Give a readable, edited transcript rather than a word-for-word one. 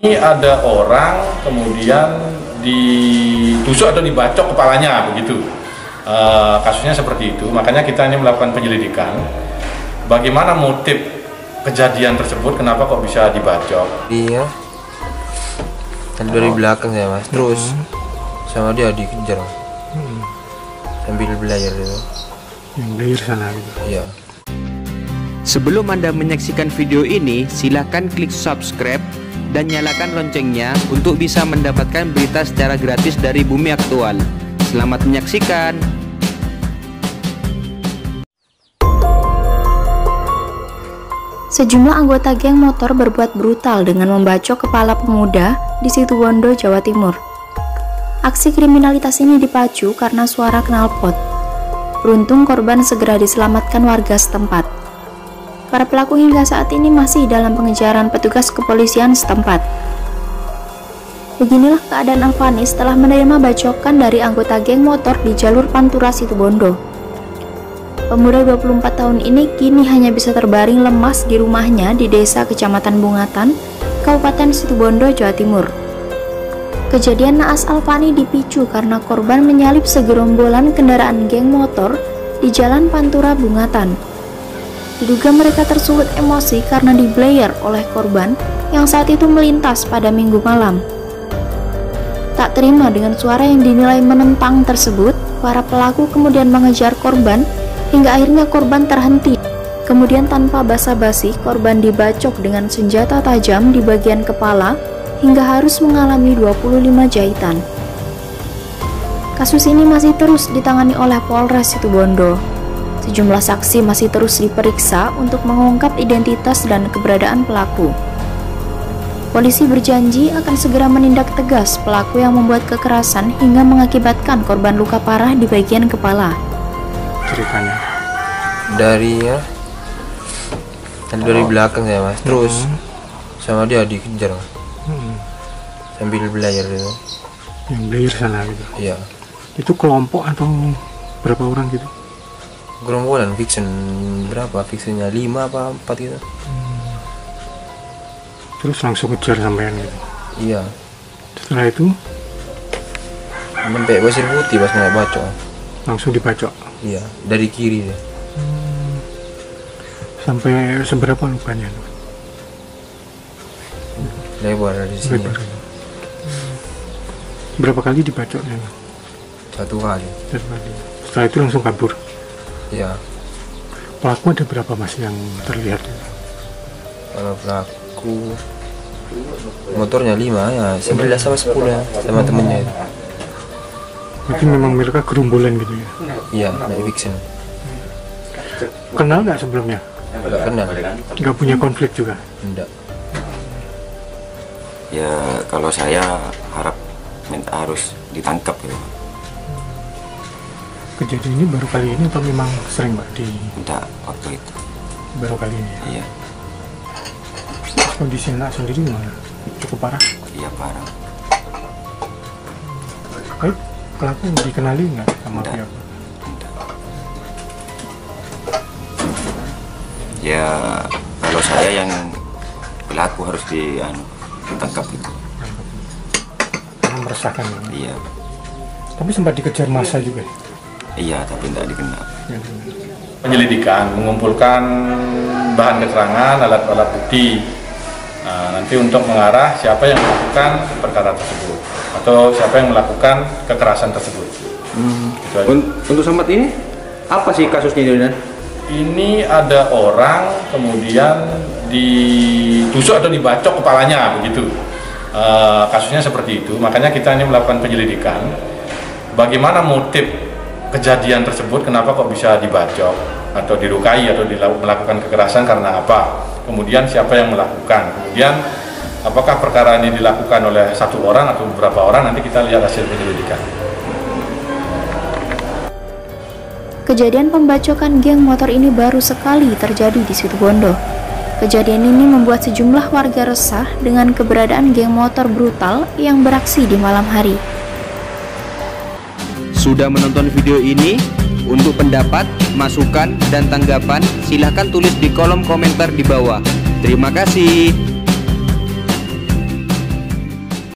Ini ada orang kemudian ditusuk atau dibacok kepalanya begitu. Kasusnya seperti itu, makanya kita ini melakukan penyelidikan. Bagaimana motif kejadian tersebut, kenapa kok bisa dibacok? Iya, kan dari belakang saya mas, terus sama dia dikejar sambil belajar itu. Yang belajar sana gitu. Iya. Sebelum Anda menyaksikan video ini, silakan klik subscribe dan nyalakan loncengnya untuk bisa mendapatkan berita secara gratis dari Bumi Aktual. Selamat menyaksikan. Sejumlah anggota geng motor berbuat brutal dengan membacok kepala pemuda di Situbondo, Jawa Timur. Aksi kriminalitas ini dipacu karena suara knalpot. Beruntung korban segera diselamatkan warga setempat. Para pelaku hingga saat ini masih dalam pengejaran petugas kepolisian setempat. Beginilah keadaan Alfani setelah menerima bacokan dari anggota geng motor di jalur Pantura Situbondo. Pemuda 24 tahun ini kini hanya bisa terbaring lemas di rumahnya di desa Kecamatan Bungatan, Kabupaten Situbondo, Jawa Timur. Kejadian naas Alfani dipicu karena korban menyalip segerombolan kendaraan geng motor di Jalan Pantura Bungatan. Diduga mereka tersulut emosi karena diblayer oleh korban yang saat itu melintas pada Minggu malam. Tak terima dengan suara yang dinilai menentang tersebut, para pelaku kemudian mengejar korban hingga akhirnya korban terhenti. Kemudian tanpa basa-basi, korban dibacok dengan senjata tajam di bagian kepala hingga harus mengalami 25 jahitan. Kasus ini masih terus ditangani oleh Polres Situbondo. Sejumlah saksi masih terus diperiksa untuk mengungkap identitas dan keberadaan pelaku. Polisi berjanji akan segera menindak tegas pelaku yang membuat kekerasan hingga mengakibatkan korban luka parah di bagian kepala. Ceritanya Dari belakang saya mas, terus sama dia dikejar sambil belajar itu. yang belajar sana gitu. Iya. Itu kelompok atau berapa orang gitu? Gerombolan fiction berapa? Fictionnya 5 apa 4 gitu. Terus langsung kejar sampean gitu. Iya. Setelah itu Sampai pasir putih pas nggak bacok. langsung dibacok. Iya, dari kiri deh. Sampai seberapa lukanya? Lebar dari sini. Lebar. Berapa kali dibacoknya? 1 kali. Satu kali. Setelah itu langsung kabur. Iya. Pelaku ada berapa mas yang terlihat? Kalau pelaku motornya 5 ya, 11 sama 10 ya, sama temennya itu. Berarti memang mereka gerombolan gitu ya? Iya, naik fiction. Kenal nggak sebelumnya? Nggak kenal. Nggak punya konflik juga? Enggak. Ya kalau saya minta harus ditangkap gitu. Kejadian ini baru kali ini atau memang sering mbak di? Enggak, waktu itu. Baru kali ini ya? Iya, Kondisi anak sendiri gimana? Cukup parah? iya parah. Baik, pelaku dikenali nggak sama Enggak. pihak? Ya kalau saya yang pelaku harus ditangkap gitu. Karena meresahkan ya? Iya, Tapi sempat dikejar massa juga? iya tapi tidak dikenal. Ya. Penyelidikan, mengumpulkan bahan keterangan, alat-alat bukti. Nah, nanti untuk mengarah siapa yang melakukan perkara tersebut atau siapa yang melakukan kekerasan tersebut. Gitu aja. Untuk sambat ini apa sih kasusnya ini? Ini ada orang kemudian ditusuk atau dibacok kepalanya begitu. Kasusnya seperti itu, makanya kita ini melakukan penyelidikan. Bagaimana motif kejadian tersebut, kenapa kok bisa dibacok atau dilukai atau melakukan kekerasan karena apa? Kemudian siapa yang melakukan? Kemudian apakah perkara ini dilakukan oleh 1 orang atau beberapa orang? Nanti kita lihat hasil penyelidikan. Kejadian pembacokan geng motor ini baru sekali terjadi di Situbondo. Kejadian ini membuat sejumlah warga resah dengan keberadaan geng motor brutal yang beraksi di malam hari. Sudah menonton video ini? Untuk pendapat, masukan, dan tanggapan, silahkan tulis di kolom komentar di bawah. Terima kasih.